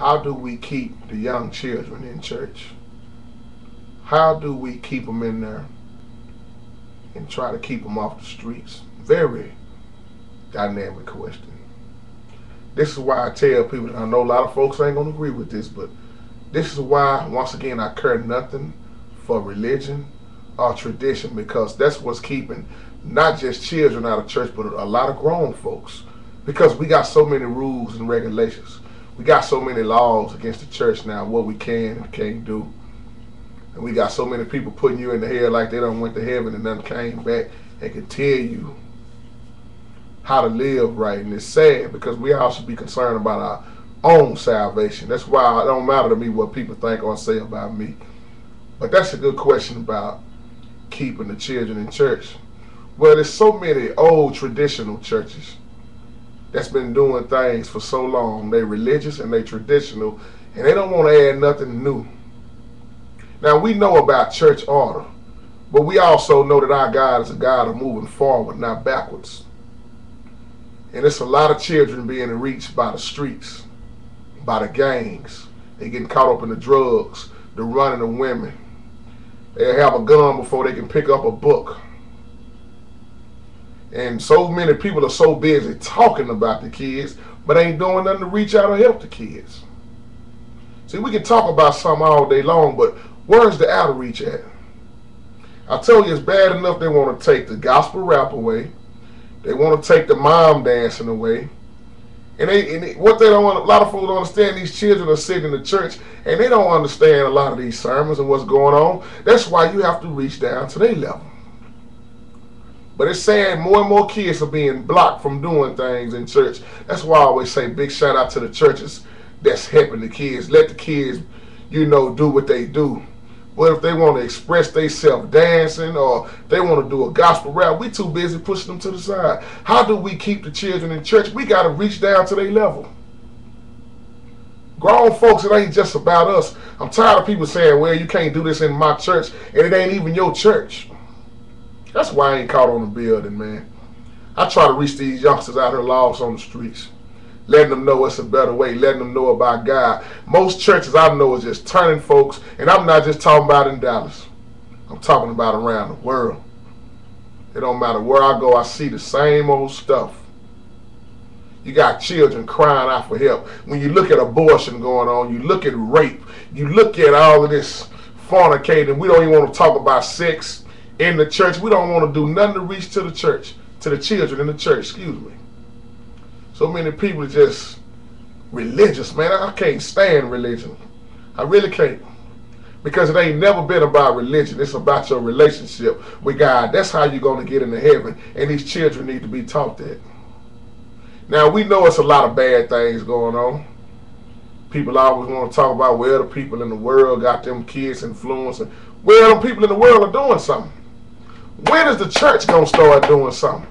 How do we keep the young children in church? How do we keep them in there and try to keep them off the streets? Very dynamic question. This is why I tell people, and I know a lot of folks ain't going to agree with this, but this is why, once again, I care nothing for religion or tradition, because that's what's keeping not just children out of church, but a lot of grown folks. Because we got so many rules and regulations. We got so many laws against the church now, what we can and can't do. And we got so many people putting you in the head like they done went to heaven and then came back and can tell you how to live right. And it's sad because we all should be concerned about our own salvation. That's why it don't matter to me what people think or say about me. But that's a good question about keeping the children in church. Well, there's so many old traditional churches that's been doing things for so long. They religious and they traditional, and they don't want to add nothing new. Now, we know about church order, but we also know that our God is a God of moving forward, not backwards. And it's a lot of children being reached by the streets, by the gangs. They getting caught up in the drugs, the running of women. They have a gun before they can pick up a book. And so many people are so busy talking about the kids, but ain't doing nothing to reach out and help the kids. See, we can talk about something all day long, but where's the outreach at? I told you it's bad enough they want to take the gospel rap away. They want to take the mom dancing away. And what they don't want, a lot of folks don't understand, these children are sitting in the church and they don't understand a lot of these sermons and what's going on. That's why you have to reach down to their level. But it's sad more and more kids are being blocked from doing things in church. That's why I always say big shout out to the churches that's helping the kids. Let the kids, do what they do. But if they want to express themselves dancing or they want to do a gospel rap, we too busy pushing them to the side. How do we keep the children in church? We got to reach down to their level. Grown folks, it ain't just about us. I'm tired of people saying, well, you can't do this in my church, and it ain't even your church. That's why I ain't caught on the building, man. I try to reach these youngsters out here lost on the streets, letting them know it's a better way, letting them know about God. Most churches I know is just turning folks, and I'm not just talking about in Dallas. I'm talking about around the world. It don't matter where I go, I see the same old stuff. You got children crying out for help. When you look at abortion going on, you look at rape, you look at all of this fornicating. We don't even want to talk about sex in the church. We don't want to do nothing to reach to the church, to the children in the church, excuse me. So many people are just religious, man. I can't stand religion. I really can't. Because it ain't never been about religion. It's about your relationship with God. That's how you're going to get into heaven. And these children need to be taught that. Now, we know it's a lot of bad things going on. People always want to talk about, well, the people in the world got them kids influencing. Well, the people in the world are doing something. When is the church going to start doing something?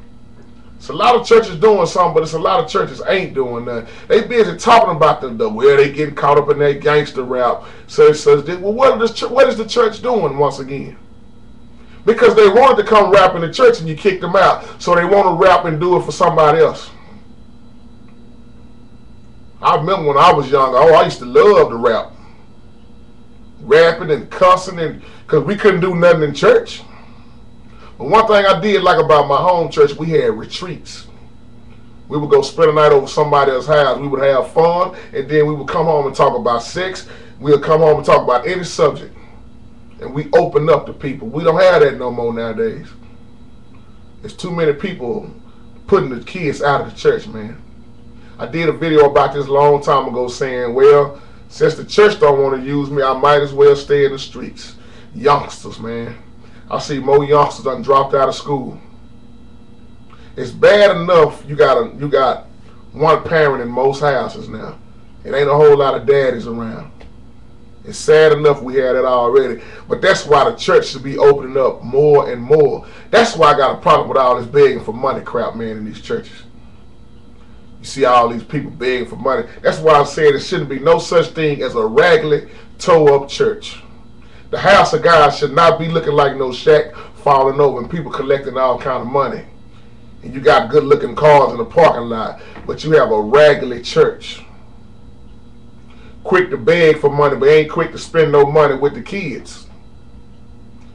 It's a lot of churches doing something, but it's a lot of churches ain't doing nothing. They busy talking about where they getting caught up in that gangster rap. Well, what is the church doing once again? Because they wanted to come rap in the church and you kicked them out. So they want to rap and do it for somebody else. I remember when I was young, I used to love to rap. Rapping and cussing, because we couldn't do nothing in church. But one thing I did like about my home church, we had retreats. We would go spend a night over somebody else's house. We would have fun, and then we would come home and talk about sex. We would come home and talk about any subject. And we opened up to people. We don't have that no more nowadays. There's too many people putting the kids out of the church, man. I did a video about this a long time ago saying, well, since the church don't want to use me, I might as well stay in the streets. Youngsters, man. I see more youngsters done dropped out of school. It's bad enough you got one parent in most houses now. It ain't a whole lot of daddies around. It's sad enough we had it already. But that's why the church should be opening up more and more. That's why I got a problem with all this begging for money crap, man, in these churches. You see all these people begging for money. That's why I'm saying there shouldn't be no such thing as a raggedy, toe-up church. The house of God should not be looking like no shack falling over and people collecting all kind of money. And you got good-looking cars in the parking lot, but you have a raggedy church. quick to beg for money, but ain't quick to spend no money with the kids.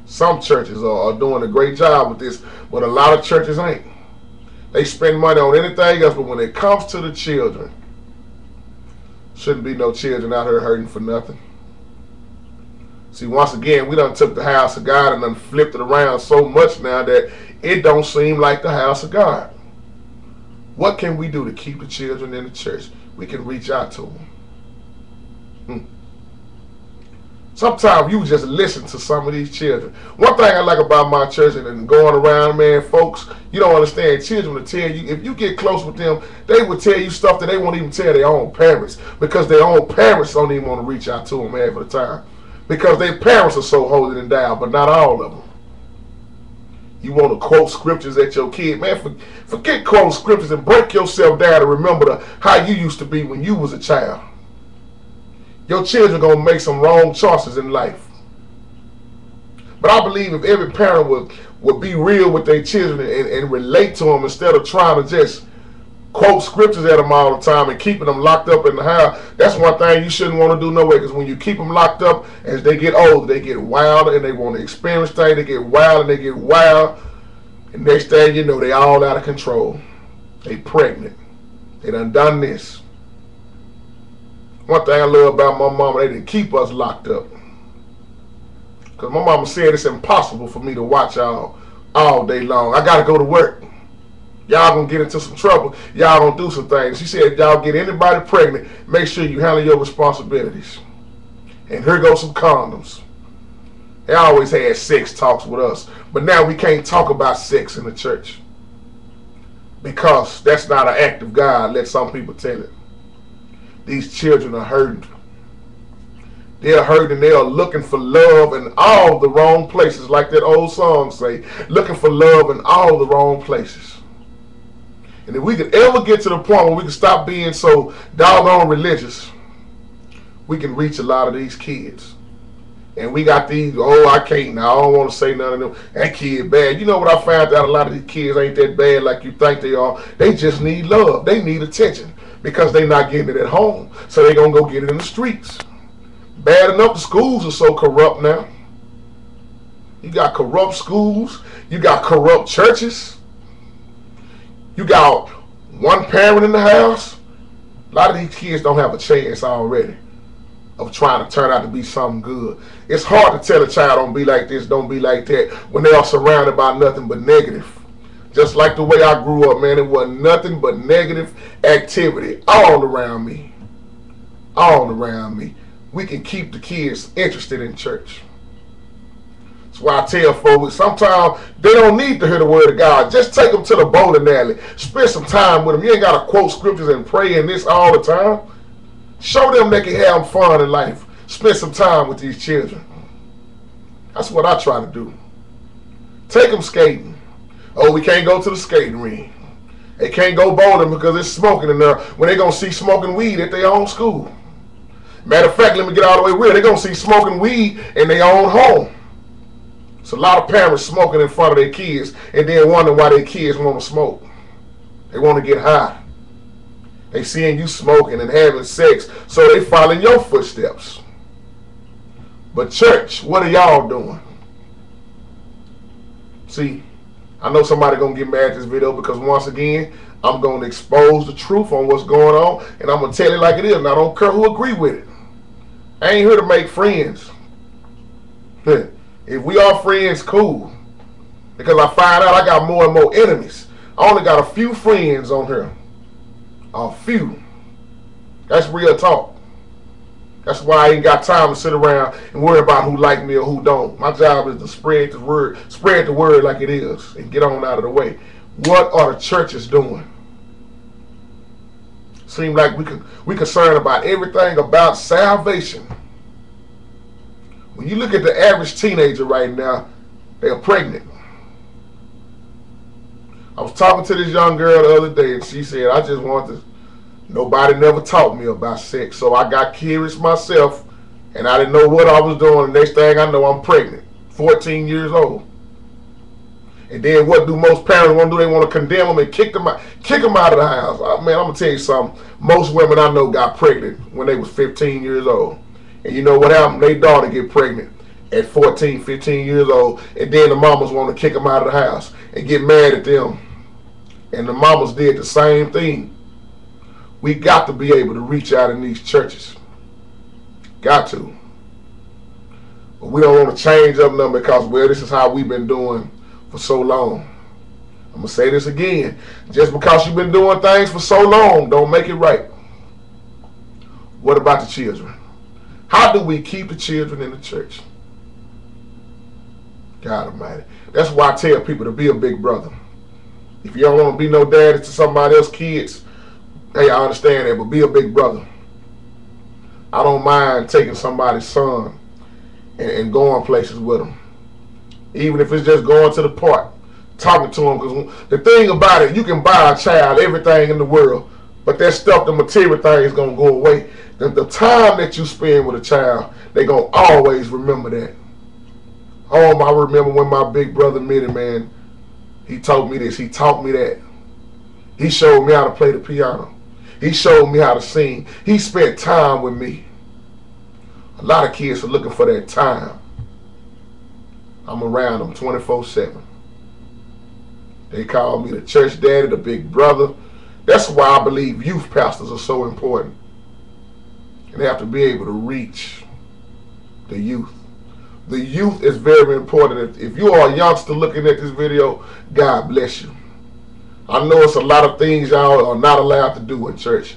Some churches are doing a great job with this, but a lot of churches ain't. They spend money on anything else, but when it comes to the children, shouldn't be no children out here hurting for nothing. See, once again, we done took the house of God and done flipped it around so much now that it don't seem like the house of God. What can we do to keep the children in the church? We can reach out to them. Sometimes you just listen to some of these children. One thing I like about my church and going around, man, folks, you don't understand. Children will tell you, if you get close with them, they will tell you stuff that they won't even tell their own parents, because their own parents don't even want to reach out to them half of the time, because their parents are so holy and down, but not all of them. You want to quote scriptures at your kid, man, forget quoting scriptures and break yourself down and remember how you used to be when you was a child. Your children are going to make some wrong choices in life. But I believe if every parent would be real with their children and relate to them instead of trying to just quote scriptures at them all the time and keeping them locked up in the house, that's one thing you shouldn't want to do no way, because when you keep them locked up, as they get older, they get wilder and they want to experience things. They get wild and they get wild. And next thing you know, they all out of control. They pregnant. They done this. One thing I love about my mama, they didn't keep us locked up. Because my mama said it's impossible for me to watch y'all all day long. I got to go to work. Y'all going to get into some trouble. Y'all going to do some things. She said, if y'all get anybody pregnant, make sure you handle your responsibilities. And here goes some condoms. They always had sex talks with us. But now we can't talk about sex in the church, because that's not an act of God, let some people tell it. These children are hurting. They're hurting. They are looking for love in all the wrong places, like that old song say, looking for love in all the wrong places. And if we could ever get to the point where we can stop being so doggone religious, we can reach a lot of these kids. And we got these, oh, I can't now, I don't want to say none of them, that kid bad. You know what I found out? A lot of these kids ain't that bad like you think they are. They just need love. They need attention, because they're not getting it at home. So they're going to go get it in the streets. Bad enough the schools are so corrupt now. You got corrupt schools. You got corrupt churches. You got one parent in the house. A lot of these kids don't have a chance already of trying to turn out to be something good. It's hard to tell a child, don't be like this, don't be like that, when they are surrounded by nothing but negative. Just like the way I grew up, man, it wasn't nothing but negative activity all around me. All around me. We can keep the kids interested in church. That's why I tell folks, sometimes they don't need to hear the word of God. Just take them to the bowling alley. Spend some time with them. You ain't got to quote scriptures and pray in this all the time. Show them they can have fun in life. Spend some time with these children. That's what I try to do. Take them skating. Oh, we can't go to the skating ring. They can't go bowling because it's smoking in there, when they're going to see smoking weed at their own school. Matter of fact, let me get all the way real. They're going to see smoking weed in their own home. It's a lot of parents smoking in front of their kids and then wondering why their kids want to smoke. They want to get high. They seeing you smoking and having sex, so they following your footsteps. But church, what are y'all doing? See, I know somebody gonna get mad at this video, because once again, I'm gonna expose the truth on what's going on, and I'm gonna tell it like it is, and I don't care who agree with it. I ain't here to make friends. If we are friends, cool. Because I find out I got more and more enemies. I only got a few friends on here. A few. That's real talk. That's why I ain't got time to sit around and worry about who like me or who don't. My job is to spread the word like it is, and get on out of the way. What are the churches doing? Seem like we concerned about everything about salvation. When you look at the average teenager right now, they are pregnant. I was talking to this young girl the other day, and she said, I just want to, nobody never taught me about sex, so I got curious myself, and I didn't know what I was doing. The next thing I know, I'm pregnant, 14 years old. And then what do most parents want to do? They want to condemn them and kick them out of the house. Man, I'm going to tell you something. Most women I know got pregnant when they was 15 years old. And you know what happened? Their daughter get pregnant at 14, 15 years old. And then the mamas want to kick them out of the house and get mad at them. And the mamas did the same thing. We got to be able to reach out in these churches. Got to. But we don't want to change up nothing because, well, this is how we've been doing for so long. I'm going to say this again. Just because you've been doing things for so long, don't make it right. What about the children? How do we keep the children in the church? God Almighty. That's why I tell people to be a big brother. If you don't want to be no daddy to somebody else's kids, hey, I understand that, but be a big brother. I don't mind taking somebody's son and going places with them. Even if it's just going to the park, talking to them. Because the thing about it, you can buy a child everything in the world, but that stuff, the material thing, is going to go away. The time that you spend with a child, they're going to always remember that. Oh, I remember when my big brother Mitty, man, he taught me this, he taught me that. He showed me how to play the piano. He showed me how to sing. He spent time with me. A lot of kids are looking for that time. I'm around them 24/7. They call me the church daddy, the big brother. That's why I believe youth pastors are so important. And they have to be able to reach the youth. The youth is very important. If you are a youngster looking at this video, God bless you. I know it's a lot of things y'all are not allowed to do in church.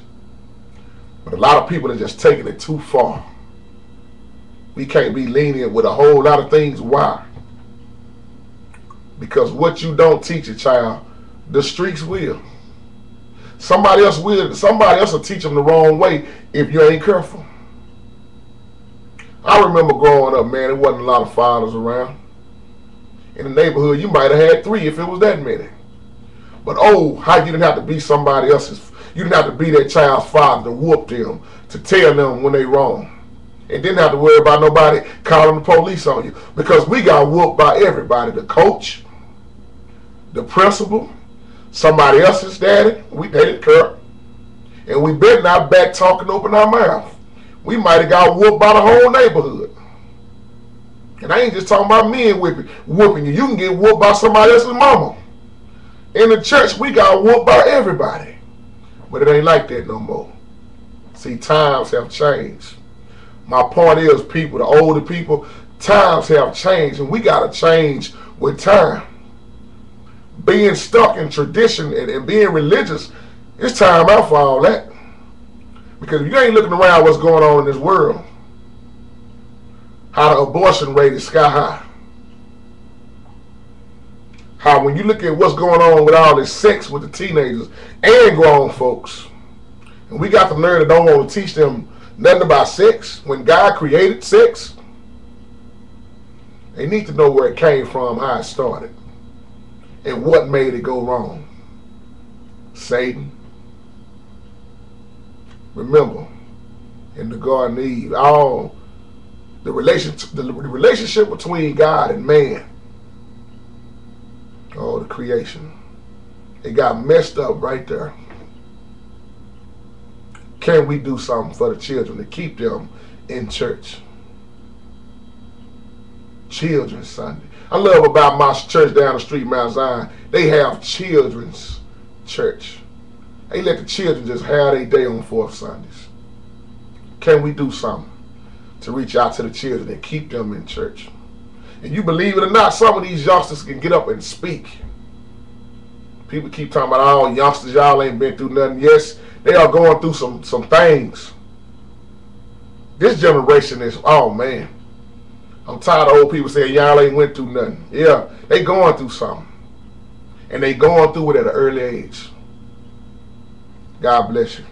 But a lot of people are just taking it too far. We can't be lenient with a whole lot of things. Why? Because what you don't teach a child, the streets will. Somebody else will. Somebody else will teach them the wrong way if you ain't careful. I remember growing up, man, there wasn't a lot of fathers around. In the neighborhood, you might have had 3 if it was that many. But oh, how you didn't have to be somebody else's, you didn't have to be that child's father to whoop them, to tell them when they wrong. And didn't have to worry about nobody calling the police on you. Because we got whooped by everybody. The coach, the principal, somebody else's daddy. They didn't care. And we better not back talking, open our mouth. We might have got whooped by the whole neighborhood. And I ain't just talking about men whooping you. You can get whooped by somebody else's mama. In the church, we got whooped by everybody. But it ain't like that no more. See, times have changed. My point is, people, the older people, times have changed, and we got to change with time. Being stuck in tradition and being religious, it's time out for all that. Because if you ain't looking around what's going on in this world, how the abortion rate is sky high. How when you look at what's going on with all this sex with the teenagers and grown folks, and we got the nerve that don't want to teach them nothing about sex. When God created sex, they need to know where it came from, how it started, and what made it go wrong. Satan. Remember, in the Garden of Eve, all the relationship between God and man, the creation, it got messed up right there. Can we do something for the children to keep them in church? Children's Sunday. I love about my church down the street, Mount Zion. They have children's church. They let the children just have their day on 4th Sundays. Can we do something to reach out to the children and keep them in church? And you believe it or not, some of these youngsters can get up and speak. People keep talking about, oh, youngsters, y'all ain't been through nothing. Yes, they are going through some things. This generation is, oh man, I'm tired of old people saying y'all ain't went through nothing. Yeah, they going through something. And they going through it at an early age. God bless you.